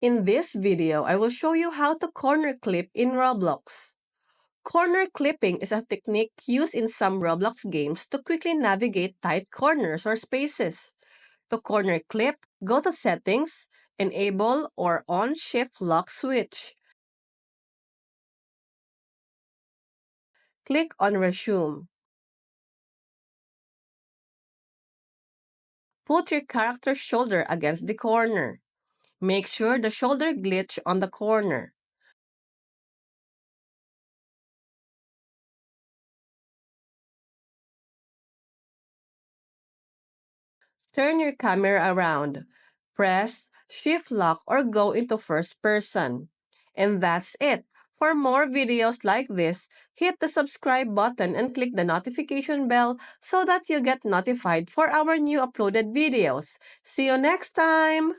In this video, I will show you how to corner clip in Roblox. Corner clipping is a technique used in some Roblox games to quickly navigate tight corners or spaces. To corner clip, go to Settings, Enable or On Shift Lock Switch. Click on Resume. Put your character's shoulder against the corner. Make sure the shoulder glitch on the corner. Turn your camera around. Press Shift Lock or go into first person. And that's it. For more videos like this, hit the subscribe button and click the notification bell so that you get notified for our new uploaded videos. See you next time!